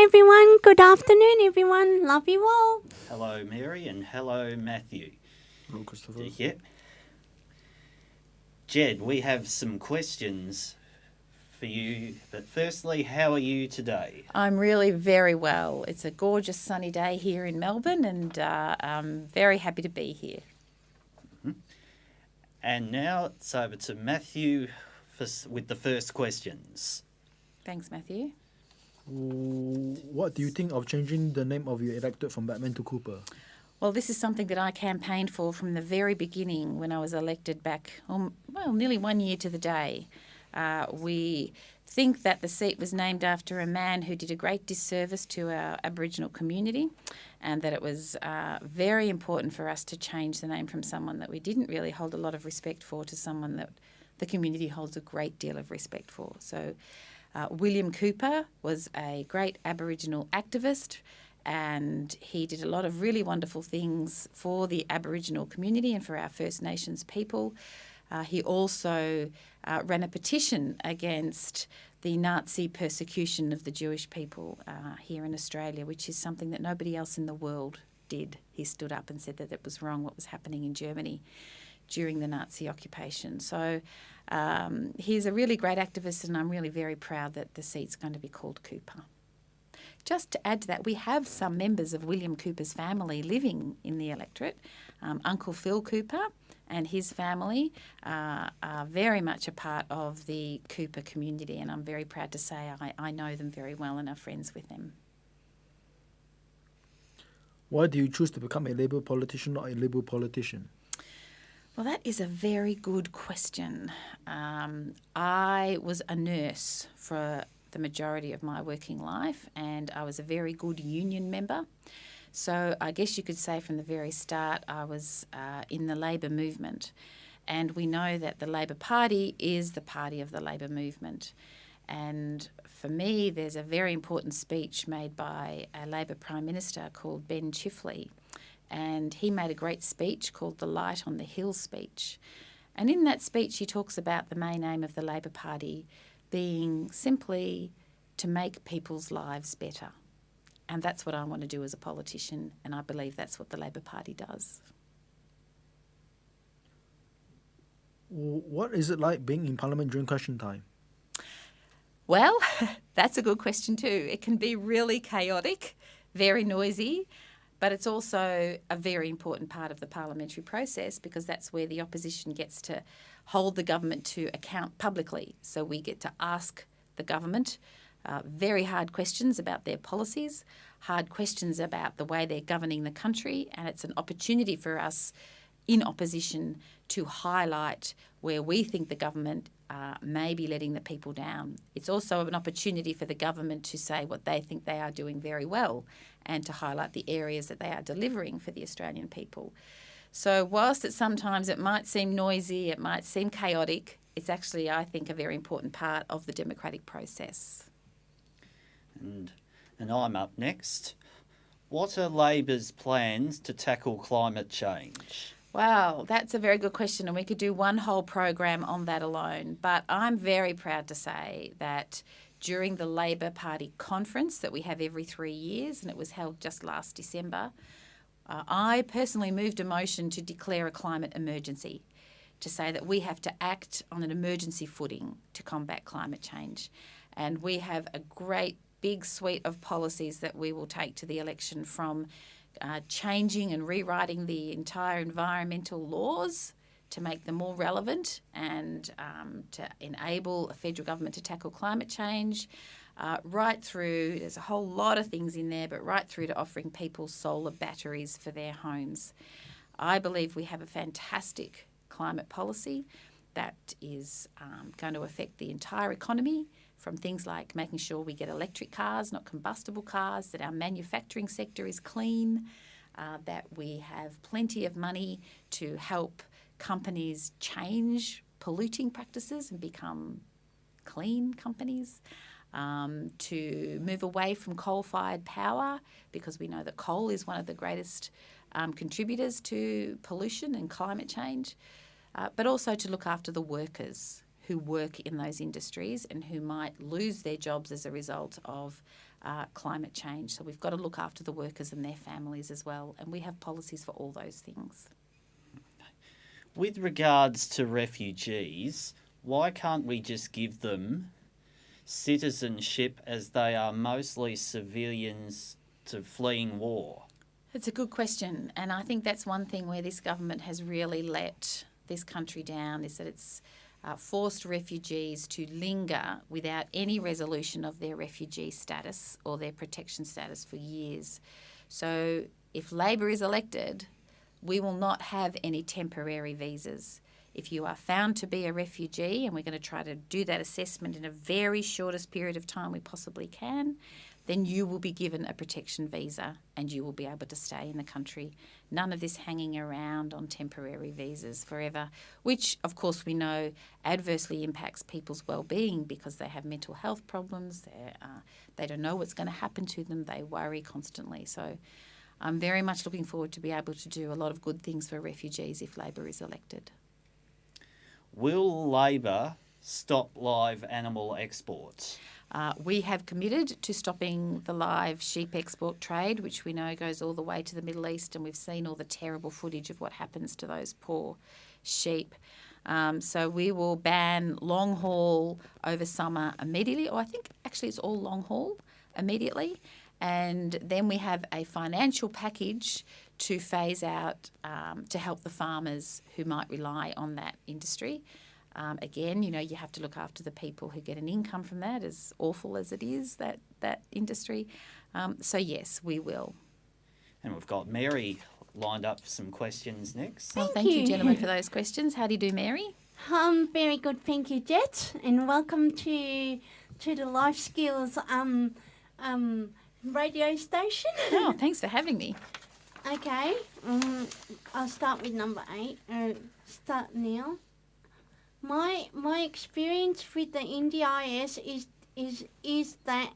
everyone. Good afternoon, everyone. Love you all. Hello, Mary, and hello, Matthew. Hello, Christopher. Yep. Ged, we have some questions for you. But firstly, how are you today? I'm really very well. It's a gorgeous sunny day here in Melbourne, and I'm very happy to be here. And now it's over to Matthew with the first questions. Thanks, Matthew. What do you think of changing the name of your electorate from Batman to Cooper? Well, this is something that I campaigned for from the very beginning when I was elected back, nearly 1 year to the day. We think that the seat was named after a man who did a great disservice to our Aboriginal community, and that it was very important for us to change the name from someone that we didn't really hold a lot of respect for to someone that the community holds a great deal of respect for. So William Cooper was a great Aboriginal activist, and he did a lot of really wonderful things for the Aboriginal community and for our First Nations people. He also ran a petition against the Nazi persecution of the Jewish people here in Australia, which is something that nobody else in the world did. He stood up and said that it was wrong what was happening in Germany during the Nazi occupation. So he's a really great activist, and I'm really very proud that the seat's going to be called Cooper. Just to add to that, we have some members of William Cooper's family living in the electorate. Uncle Phil Cooper and his family are very much a part of the Cooper community, and I'm very proud to say I know them very well and are friends with them. Why do you choose to become a Labour politician, not a Liberal politician? Well, that is a very good question. I was a nurse for the majority of my working life, and I was a very good union member. So I guess you could say from the very start I was in the Labor movement, and we know that the Labor Party is the party of the Labor movement. And for me, there's a very important speech made by a Labor Prime Minister called Ben Chifley, and he made a great speech called the Light on the Hill speech. And in that speech he talks about the main aim of the Labor Party being simply to make people's lives better. And that's what I want to do as a politician, and I believe that's what the Labor Party does. What is it like being in Parliament during question time? Well, that's a good question too. It can be really chaotic, very noisy, but it's also a very important part of the parliamentary process, because that's where the opposition gets to hold the government to account publicly. So we get to ask the government very hard questions about their policies, hard questions about the way they're governing the country, and it's an opportunity for us in opposition to highlight where we think the government may be letting the people down. It's also an opportunity for the government to say what they think they are doing very well and to highlight the areas that they are delivering for the Australian people. So whilst sometimes it might seem noisy, it might seem chaotic, it's actually, I think, a very important part of the democratic process. And I'm up next. What are Labor's plans to tackle climate change? Wow, that's a very good question, and we could do one whole program on that alone. But I'm very proud to say that during the Labor Party conference that we have every 3 years, and it was held just last December, I personally moved a motion to declare a climate emergency, to say that we have to act on an emergency footing to combat climate change. And we have a great big suite of policies that we will take to the election, from changing and rewriting the entire environmental laws to make them more relevant and to enable a federal government to tackle climate change, right through, there's a whole lot of things in there, but right through to offering people solar batteries for their homes. I believe we have a fantastic climate policy that is going to affect the entire economy, from things like making sure we get electric cars, not combustible cars, that our manufacturing sector is clean, that we have plenty of money to help companies change polluting practices and become clean companies, to move away from coal-fired power, because we know that coal is one of the greatest contributors to pollution and climate change, but also to look after the workers who work in those industries and who might lose their jobs as a result of climate change. So we've got to look after the workers and their families as well, and we have policies for all those things. With regards to refugees, why can't we just give them citizenship, as they are mostly civilians to fleeing war? It's a good question, and I think that's one thing where this government has really let this country down, is that it's forced refugees to linger without any resolution of their refugee status or their protection status for years. So if Labor is elected, we will not have any temporary visas. If you are found to be a refugee, and we're going to try to do that assessment in a very shortest period of time we possibly can, then you will be given a protection visa and you will be able to stay in the country. None of this hanging around on temporary visas forever, which of course we know adversely impacts people's well-being because they have mental health problems, they don't know what's going to happen to them, they worry constantly. So I'm very much looking forward to be able to do a lot of good things for refugees if Labor is elected. Will Labor stop live animal exports? We have committed to stopping the live sheep export trade, which we know goes all the way to the Middle East, and we've seen all the terrible footage of what happens to those poor sheep. So we will ban long haul over summer immediately, or I think actually it's all long haul immediately. And then we have a financial package to phase out to help the farmers who might rely on that industry. Again, you have to look after the people who get an income from that, as awful as it is, that industry. So yes, we will. And we've got Mary lined up for some questions next. Well, thank you, you. gentlemen, for those questions. How do you do, Mary? Very good, thank you, Jet, and welcome to the Lifeskills radio station. Oh, thanks for having me. Okay, I'll start with number 8. Start now. My experience with the NDIS is that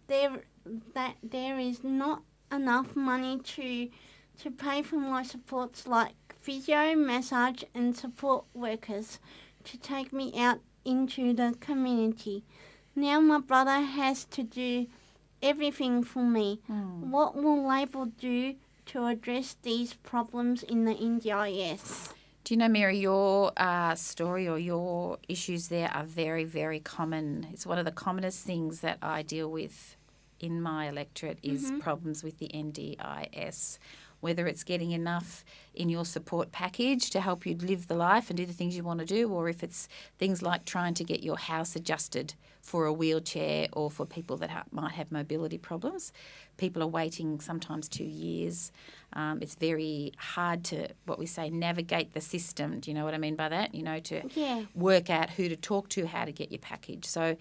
there is not enough money to pay for my supports like physio, massage and support workers to take me out into the community. Now my brother has to do everything for me. What will Labor do to address these problems in the NDIS? Do you know, Mary, your story or your issues there are very, very common. It's one of the commonest things that I deal with in my electorate is problems with the NDIS. Whether it's getting enough in your support package to help you live the life and do the things you want to do, or if it's things like trying to get your house adjusted for a wheelchair or for people that might have mobility problems. People are waiting sometimes 2 years. It's very hard to, what we say, navigate the system. Do you know what I mean by that? To work out who to talk to, how to get your package. So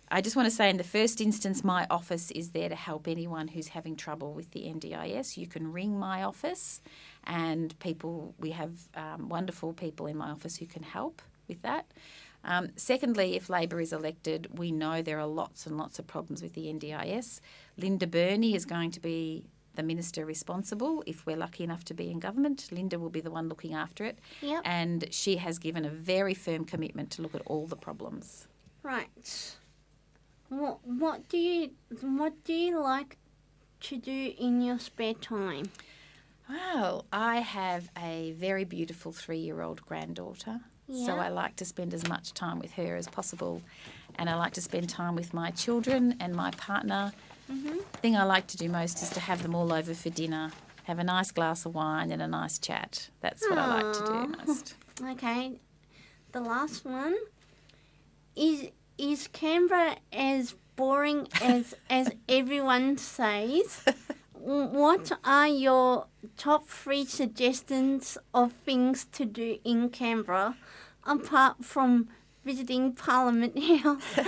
I just want to say in the first instance, my office is there to help anyone who's having trouble with the NDIS. You can ring my office and we have wonderful people in my office who can help with that. Secondly, if Labor is elected, we know there are lots and lots of problems with the NDIS. Linda Burney is going to be the minister responsible if we're lucky enough to be in government. Linda will be the one looking after it. Yep. And she has given a very firm commitment to look at all the problems. Right. What do you like to do in your spare time? Well, I have a very beautiful 3-year-old granddaughter. So I like to spend as much time with her as possible. And I like to spend time with my children and my partner. The thing I like to do most is to have them all over for dinner, have a nice glass of wine and a nice chat. That's what I like to do most. Okay. The last one is Canberra as boring as everyone says? What are your top 3 suggestions of things to do in Canberra apart from visiting Parliament House?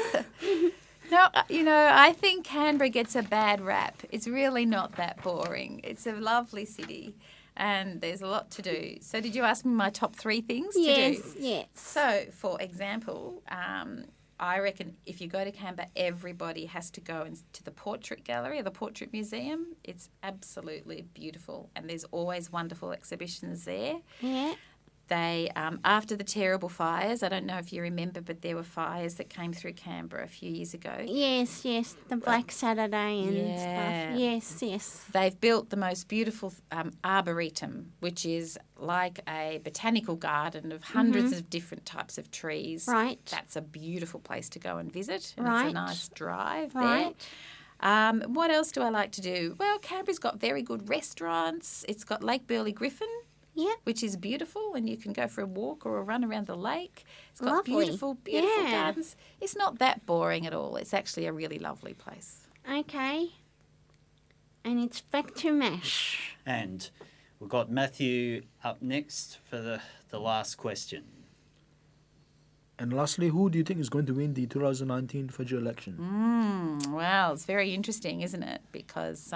No, I think Canberra gets a bad rap. It's really not that boring. It's a lovely city and there's a lot to do. So did you ask me my top 3 things to do? Yes. So, for example, I reckon if you go to Canberra, everybody has to go to the Portrait Gallery or the Portrait Museum. It's absolutely beautiful and there's always wonderful exhibitions there. Yeah. They, after the terrible fires, I don't know if you remember, but there were fires that came through Canberra a few years ago. Yes, the Black Saturday and Yeah. stuff. Yes. They've built the most beautiful arboretum, which is like a botanical garden of hundreds of different types of trees. Right. That's a beautiful place to go and visit. And Right. It's a nice drive Right. there. What else do I like to do? Well, Canberra's got very good restaurants. It's got Lake Burley Griffin, Yeah. which is beautiful, and you can go for a walk or a run around the lake. It's got Lovely. beautiful Yeah. gardens. It's not that boring at all. It's actually a really lovely place. Okay. And it's back to MASH. And we've got Matthew up next for the last question. And lastly, who do you think is going to win the 2019 federal election? Well, it's very interesting, isn't it? Because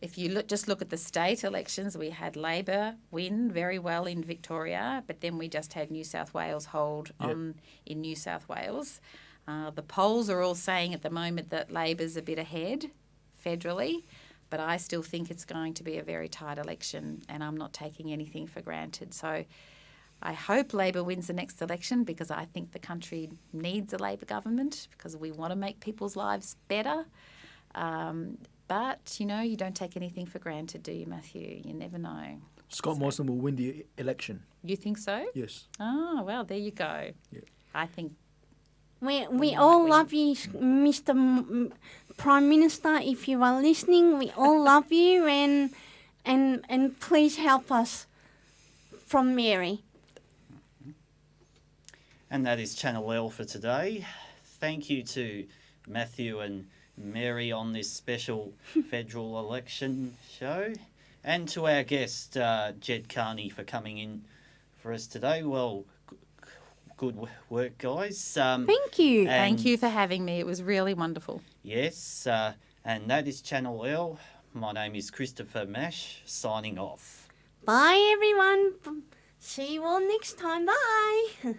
if you just look at the state elections, we had Labor win very well in Victoria, but then we just had New South Wales hold on in New South Wales. The polls are all saying at the moment that Labor's a bit ahead federally, but I still think it's going to be a very tight election, and I'm not taking anything for granted. So I hope Labor wins the next election, because I think the country needs a Labor government, because we want to make people's lives better. But, you don't take anything for granted, do you, Matthew? You never know. Scott Morrison will win the election. You think so? Yes. Oh, well, there you go. Yeah. I think We all love you, Mr. Prime Minister. If you are listening, we all love you, and please help us. From Mary. And that is Channel L for today. Thank you to Matthew and Mary on this special federal election show, and to our guest, Ged Kearney, for coming in for us today. Well, good work, guys. Thank you. Thank you for having me. It was really wonderful. Yes, and that is Channel L. My name is Christopher Mash, signing off. Bye, everyone. See you all next time. Bye.